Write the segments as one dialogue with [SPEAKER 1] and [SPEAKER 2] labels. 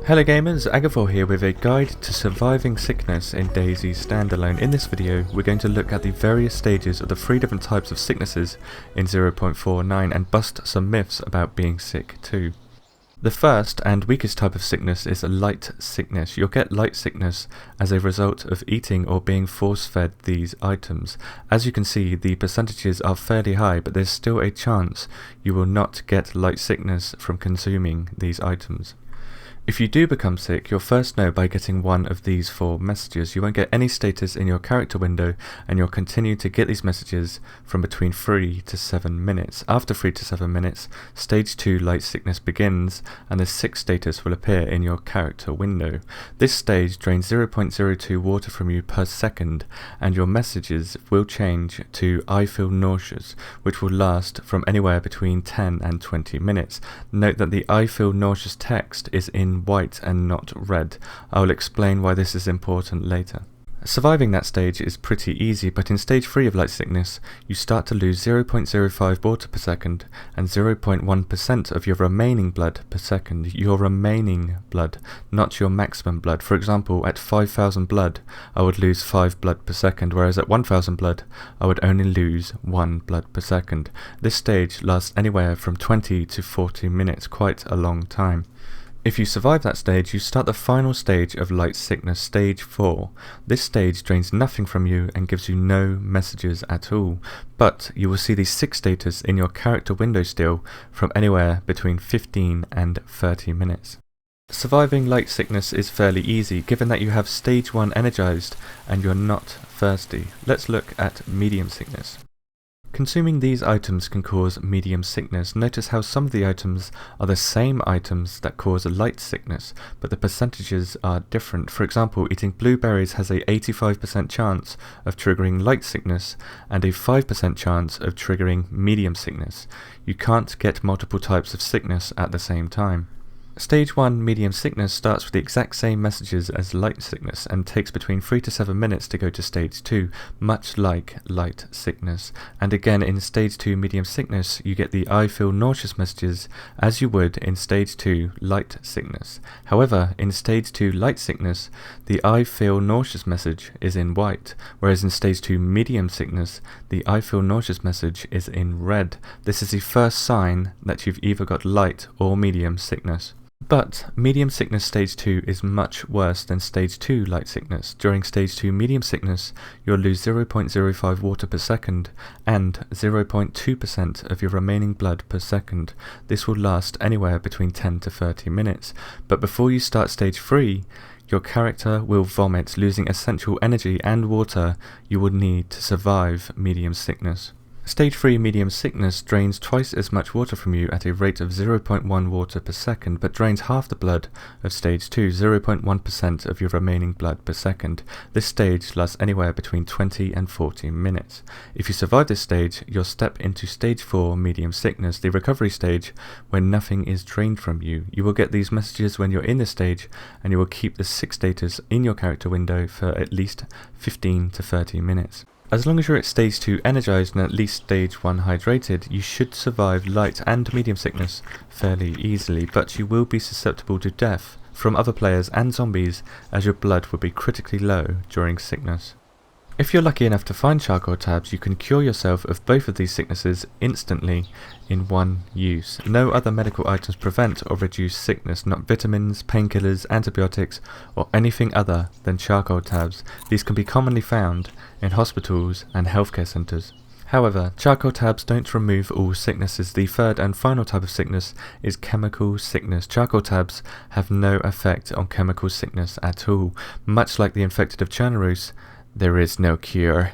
[SPEAKER 1] Hello gamers, Agathor here with a guide to surviving sickness in DayZ standalone. In this video we're going to look at the various stages of the 3 different types of sicknesses in 0.49 and bust some myths about being sick too. The first and weakest type of sickness is light sickness. You'll get light sickness as a result of eating or being force-fed these items. As you can see, the percentages are fairly high, but there's still a chance you will not get light sickness from consuming these items. If you do become sick, you'll first know by getting one of these 4 messages. You won't get any status in your character window, and you'll continue to get these messages from between 3 to 7 minutes. After 3 to 7 minutes, stage 2 light sickness begins, and the sick status will appear in your character window. This stage drains 0.02 water from you per second, and your messages will change to "I feel nauseous," which will last from anywhere between 10 and 20 minutes. Note that the "I feel nauseous" text is in white and not red. I will explain why this is important later. Surviving that stage is pretty easy, but in stage 3 of light sickness, you start to lose 0.05 water per second and 0.1% of your remaining blood per second. Your remaining blood, not your maximum blood. For example, at 5,000 blood, I would lose 5 blood per second, whereas at 1,000 blood, I would only lose 1 blood per second. This stage lasts anywhere from 20 to 40 minutes, quite a long time. If you survive that stage, you start the final stage of light sickness, stage 4. This stage drains nothing from you and gives you no messages at all, but you will see the sick status in your character window still from anywhere between 15 and 30 minutes. Surviving light sickness is fairly easy, given that you have stage 1 energized and you're not thirsty. Let's look at medium sickness. Consuming these items can cause medium sickness. Notice how some of the items are the same items that cause light sickness, but the percentages are different. For example, eating blueberries has a 85% chance of triggering light sickness and a 5% chance of triggering medium sickness. You can't get multiple types of sickness at the same time. Stage 1 medium sickness starts with the exact same messages as light sickness and takes between 3 to 7 minutes to go to stage 2, much like light sickness. And again, in stage 2 medium sickness, you get the "I feel nauseous" messages as you would in stage 2 light sickness. However, in stage 2 light sickness, the "I feel nauseous" message is in white, whereas in stage 2 medium sickness, the "I feel nauseous" message is in red. This is the first sign that you've either got light or medium sickness. But medium sickness stage 2 is much worse than stage 2 light sickness. During stage 2 medium sickness, you'll lose 0.05 water per second and 0.2% of your remaining blood per second. This will last anywhere between 10 to 30 minutes. But before you start stage 3, your character will vomit, losing essential energy and water you would need to survive medium sickness. Stage 3 medium sickness drains twice as much water from you at a rate of 0.1 water per second, but drains half the blood of stage 2, 0.1% of your remaining blood per second. This stage lasts anywhere between 20 and 40 minutes. If you survive this stage, you'll step into stage 4 medium sickness, the recovery stage where nothing is drained from you. You will get these messages when you're in this stage, and you will keep the sick status in your character window for at least 15 to 30 minutes. As long as you're at stage 2 energized and at least stage 1 hydrated, you should survive light and medium sickness fairly easily, but you will be susceptible to death from other players and zombies as your blood will be critically low during sickness. If you're lucky enough to find charcoal tabs, you can cure yourself of both of these sicknesses instantly in one use. No other medical items prevent or reduce sickness, not vitamins, painkillers, antibiotics, or anything other than charcoal tabs. These can be commonly found in hospitals and healthcare centres. However, charcoal tabs don't remove all sicknesses. The third and final type of sickness is chemical sickness. Charcoal tabs have no effect on chemical sickness at all. Much like the infected of Chernarus, there is no cure.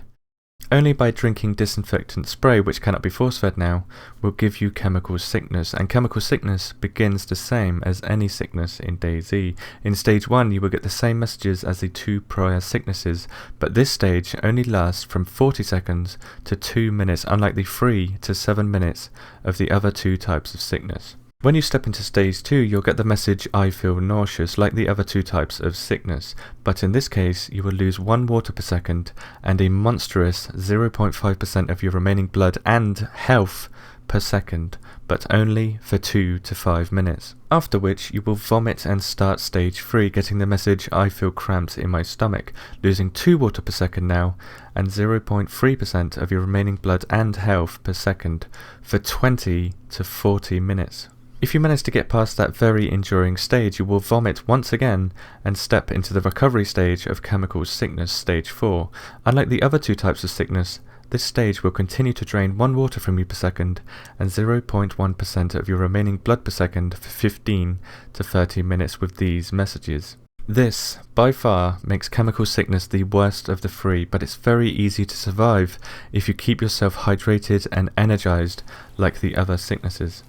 [SPEAKER 1] Only by drinking disinfectant spray, which cannot be force-fed now, will give you chemical sickness, and chemical sickness begins the same as any sickness in DayZ. In stage 1 you will get the same messages as the 2 prior sicknesses, but this stage only lasts from 40 seconds to 2 minutes, unlike the 3 to 7 minutes of the other 2 types of sickness. When you step into stage 2, you'll get the message "I feel nauseous" like the other 2 types of sickness, but in this case you will lose 1 water per second and a monstrous 0.5% of your remaining blood and health per second, but only for 2 to 5 minutes. After which you will vomit and start stage 3, getting the message "I feel cramped in my stomach," losing 2 water per second now, and 0.3% of your remaining blood and health per second for 20 to 40 minutes. If you manage to get past that very enduring stage, you will vomit once again and step into the recovery stage of chemical sickness, stage 4. Unlike the other 2 types of sickness, this stage will continue to drain 1 water from you per second and 0.1% of your remaining blood per second for 15 to 30 minutes with these messages. This, by far, makes chemical sickness the worst of the 3, but it's very easy to survive if you keep yourself hydrated and energized like the other sicknesses.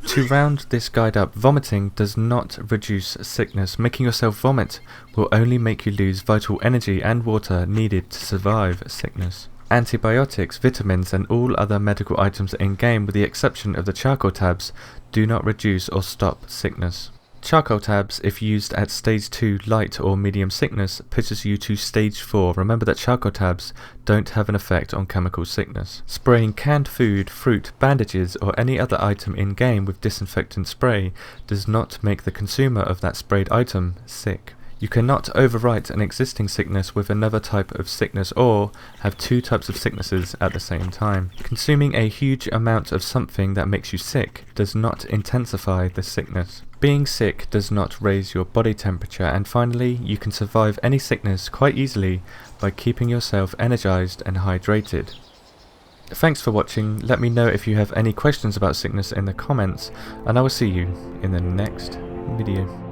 [SPEAKER 1] To round this guide up, vomiting does not reduce sickness. Making yourself vomit will only make you lose vital energy and water needed to survive sickness. Antibiotics, vitamins, and all other medical items in-game, with the exception of the charcoal tabs, do not reduce or stop sickness. Charcoal tabs, if used at stage 2 light or medium sickness, pushes you to stage 4. Remember that charcoal tabs don't have an effect on chemical sickness. Spraying canned food, fruit, bandages, or any other item in-game with disinfectant spray does not make the consumer of that sprayed item sick. You cannot overwrite an existing sickness with another type of sickness or have 2 types of sicknesses at the same time. Consuming a huge amount of something that makes you sick does not intensify the sickness. Being sick does not raise your body temperature, and finally, you can survive any sickness quite easily by keeping yourself energized and hydrated. Thanks for watching. Let me know if you have any questions about sickness in the comments, and I will see you in the next video.